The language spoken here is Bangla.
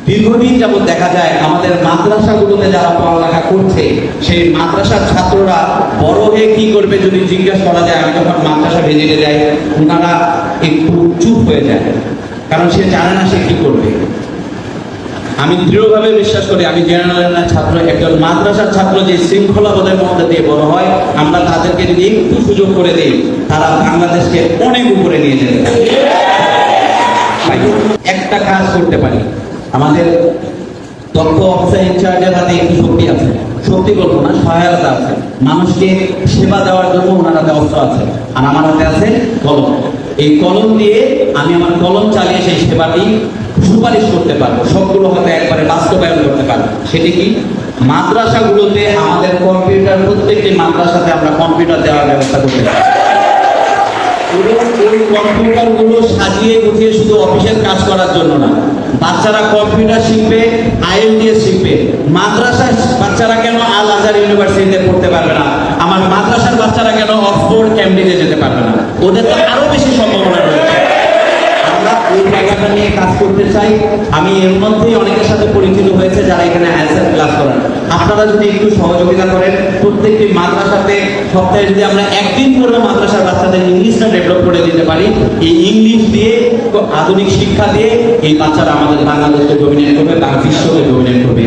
দীর্ঘদিন যাবত দেখা যায় আমাদের মাদ্রাসাগুলোতে যারা পড়ালেখা করছে সেই মাদ্রাসার ছাত্ররা বড় হয়ে কি করবে যদি জিজ্ঞাসা করা যায়, আমি যখন মাদ্রাসা ভিজিটে যাই ওনারা একটু চুপ হয়ে যায়, কারণ সে জানে না সে কি করবে। আমি দৃঢ়ভাবে বিশ্বাস করি, আমি জেনারেল ছাত্র, একজন মাদ্রাসার ছাত্র যে শৃঙ্খলাবোধের মধ্যে দিয়ে বড় হয়, আমরা তাদেরকে যদি একটু সুযোগ করে দিই তারা বাংলাদেশকে অনেক উপরে নিয়ে যেতে পারে। একটা কাজ করতে পারি, আমাদের দক্ষ অফিসার ইনচার্জের হাতে একটু শক্তি আছে, শক্তি বলবো না, সহায়তা আছে, মানুষকে সেবা দেওয়ার জন্য ওনার হাতে অস্ত্র আছে, আর আমার হাতে আছে কলম। এই কলম দিয়ে আমি আমার কলম চালিয়ে সেই সেবাটি সুপারিশ করতে পারবো, সবগুলো হয়তো একবারে বাস্তবায়ন করতে পারবো। সেটি কি, মাদ্রাসাগুলোতে আমাদের কম্পিউটার, প্রত্যেকটি মাদ্রাসাতে আমরা কম্পিউটার দেওয়ার ব্যবস্থা করতে পারি। এই কম্পিউটার গুলো সাজিয়ে গুছিয়ে শুধু অফিসের কাজ করার জন্য না, বাচ্চারা কম্পিউটার শিখবে, IELTS শিখবে। মাদ্রাসার বাচ্চারা কেন আল আজহার ইউনিভার্সিটিতে পড়তে পারবে না? আমার মাদ্রাসার বাচ্চারা কেন অক্সফোর্ড, ক্যামব্রিজে যেতে পারবে না? ওদের তো আরো বেশি সম্ভাবনা রয়েছে। আমরা ওই জায়গাটা নিয়ে কাজ করতে চাই। আমি এর মধ্যেই অনেকের সাথে পরিচিত হয়েছে যারা এখানে আইএলটিএস ক্লাস করেন। আপনারা যদি একটু সহযোগিতা করেন, প্রত্যেকটি মাদ্রাসাতে সপ্তাহে যদি আমরা একদিন করে মাদ্রাসার বাচ্চাদের ইংলিশটা ডেভেলপ করে দিতে পারি, এই ইংলিশ দিয়ে আধুনিক শিক্ষা দিয়ে এই বাচ্চারা আমাদের বাংলাদেশকে ডমিনেট করবে, তারা বিশ্বকে ডমিনেট করবে।